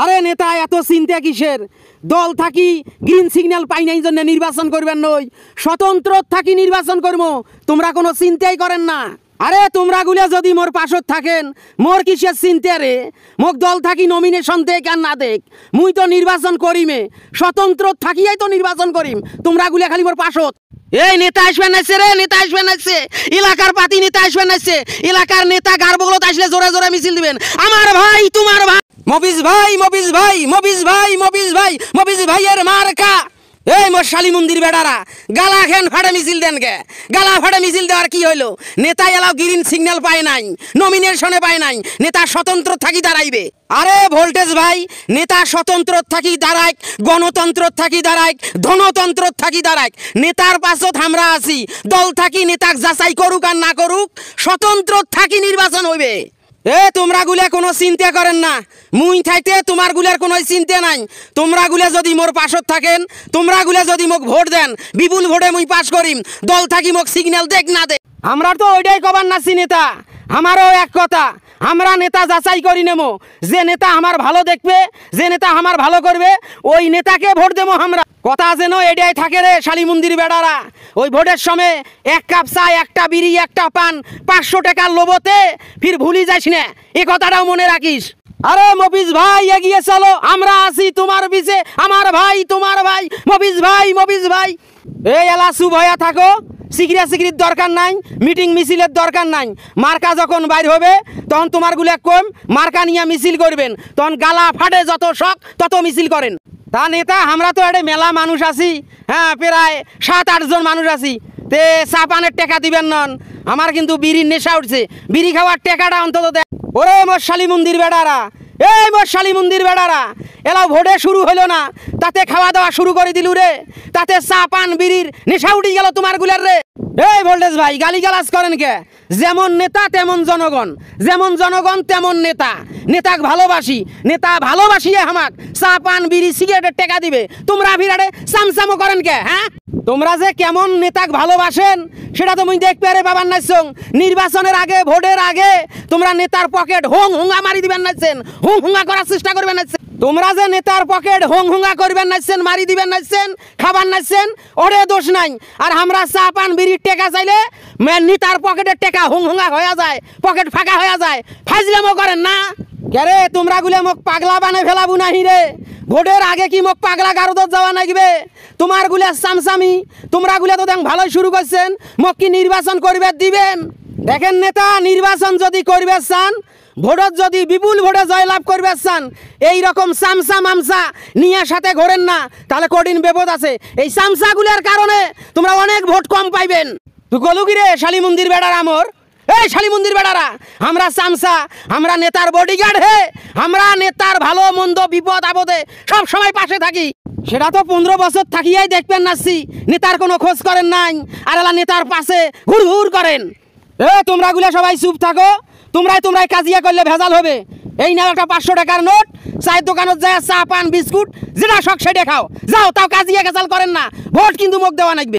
আরে নেতা এত চিন্তা কিসের? দল থাকি গ্রিন সিগন্যাল পাই নাই জন্য নির্বাচন করবেন নই, স্বতন্ত্র থাকি নির্বাচন করবো, তোমরা কোনো চিন্তাই করেন না। আরে তোমরা গুলা যদি মোর পাশত থাকেন মোর কিসের চিন্তা রে? মোক দল থাকি নমিনেশন দেখ আর না দেখ, মুই তো নির্বাচন করিমে, স্বতন্ত্র থাকিয়াই তো নির্বাচন করিম। তোমরা গুলা খালি মোর পাশত। এই নেতা আসবে নাইছে রে, নেতা আসবে নাইছে, এলাকার পাতি নেতা আসবে নাইছে, এলাকার নেতা গারবগলত আসলে জোরে জোরে মিছিল দিবেন, আমার ভাই তোমার ভাই মফিজ ভাই, মফিজ ভাই, মফিজ ভাই, মফিজ ভাই, মফিজ ভাইয়ের মার্কা। এই মোর শালী মন্দির বেড়ারা গালা খেন ফাড়ে মিছিল দেন কে? গালা ফাড়ে মিছিল দেওয়ার কি হইলো? নেতা এলাও গ্রিন সিগন্যাল পায় নাই, নমিনেশনে পায় নাই, নেতা স্বতন্ত্র থাকি দাঁড়াইবে। আরে ভোল্টেজ ভাই, নেতা স্বতন্ত্র থাকি দাঁড়ায়, গণতন্ত্র থাকি দাঁড়ায়, ধনতন্ত্র থাকি দাঁড়ায়, নেতার পাছত আমরা আছি। দল থাকি নেতাক যাচাই করুক আর না করুক, স্বতন্ত্র থাকি নির্বাচন হইবে। এ তোমরা গুলা কোনো চিন্তা করেন না, মুই থাকতে তোমার গুলার কোনো চিন্তা নাই। তোমরা গুলা যদি মোর পাশত থাকেন, তোমরা গুলা যদি মোক ভোট দেন, বিপুল ভোটে মুই পাস করিম। দল থাকি মোক সিগন্যাল দেখ না দেখ, আমরা তো ওইটাই কবার নাছি নেতা। আমারও এক কথা, আমরা নেতা যাচাই করি নেবো, যে নেতা আমার ভালো দেখবে, যে নেতা আমার ভালো করবে, ওই নেতাকে ভোট দেবো আমরা। কথা যেন এটাই থাকে রে শালী মন্দির বেড়ারা। ওই ভোটের সময় এক কাপ চা, একটা বিড়ি, একটা পান, 500 টাকার লোভতে ফির ভুলি যাস না, এ কথাটাও মনে রাখিস। আরে মফিজ ভাই এগিয়ে চলো, আমরা আছি তোমার পিছে, আমার ভাই তোমার ভাই, মফিজ ভাই, মফিজ ভাই। এই এলা চুপ হইয়া থাকো, সিগড়া সিগড়ির দরকার নাই, মিটিং মিছিলের দরকার নাই। মার্কা যখন বাইর হবে তখন তোমার গুলা কম মার্কা নিয়ে মিছিল করবেন, তখন গালা ফাটে, যত শখ তত মিছিল করেন। তা নেতা আমরা তো এটা মেলা মানুষ আছি, হ্যাঁ প্রায় 7-8 জন মানুষ আছি, তে চা পানের টাকা দিবেন নন। আমার কিন্তু বিড়ির নেশা উঠছে, বিড়ি খাওয়ার টাকাটা অন্তত দেয়। ওরে মোর শালী মন্দির বেড়ারা, এই মোর শালী মন্দির বেড়ারা, এলাও ভোটে শুরু হইলো না, তাতে খাওয়া দাওয়া শুরু করে দিলু রে, তাতে চা পান বিড়ির নেশা উঠে গেল তোমার গুলার রে। এই ভোল্টেজ ভাই গালিগালাজ করেন কে? যেমন নেতা তেমন জনগণ, যেমন জনগণ তেমন নেতা। নেতাক ভালোবাসি, নেতা ভালোবাসিয়ে আমাক চা পান বিড়ি সিগারেটের টাকা দিবে, তোমরা ভিড়াড়ে চামচামো করেন কে? হ্যাঁ তোমরা যে কেমন নেতাক ভালোবাসেন সেটা তো মুই দেখতে পারে বাবার নাইছং। নির্বাচনের আগে, ভোটের আগে তোমরা নেতার পকেট হোং হুঙ্গা মারি দিবেন নাইছেন, হুং হুঙ্গা করার চেষ্টা করবেন নাইছেন। তোমরা যে নেতার পকেট হোং হুঙ্গা করবেন নাইছেন, মারি দিবেন নাইছেন, খাবার নাইছেন, ওরে দোষ নাই। আর আমরা চা পান বিড়ির টাকা চাইলে নেতার পকেটের টাকা হুং হুঙ্গা হয়ে যায়, পকেট ফাঁকা হয়ে যায়, ফাজলামো করেন না কেরে? তোমরা গুলে মোক পাগলা বানে ফেলাবো নাহি রে? ভোটের আগে কি মোক পাগলা গারদত যাওয়া নাগবে? তোমার গুলে চামচামি, তোমরা গুলে তো দেখ ভালোই শুরু করছেন, মোক কি নির্বাচন করবে দিবেন? দেখেন নেতা, নির্বাচন যদি করবে চান, ভোটত যদি বিপুল ভোটে জয়লাভ করবে চান, এই রকম চামচা মামচা নিয়ে সাথে ঘোরেন না, তাহলে কঠিন বিপদ আছে। এই চামচাগুলোর কারণে তোমরা অনেক ভোট কম পাইবেন। তুই গলু কি রে শালী মন্দির বেড়ার আমর? এই শালী মন্দির বেড়ারা, আমরা চামচা, আমরা নেতার বডিগার্ড হে, আমরা নেতার ভালো মন্দ বিপদ আপদে সব সময় পাশে থাকি। সেটা তো 15 বছর থাকিয়াই দেখবেন নাচ্ছি, নেতার কোনো খোঁজ করেন নাই, আর এলা নেতার পাশে ঘুর ঘুর করেন। এ তোমরা গুলা সবাই চুপ থাকো, তোমরাই কাজিয়া করলে ভেজাল হবে। এই নাও একটা 500 টাকার নোট, চায়ের দোকানত যায় চা পান বিস্কুট যেটা শখ সেটা খাও, যাও, তাও কাজিয়া গেজাল করেন না, ভোট কিন্তু মুখ দেওয়া লাগবে।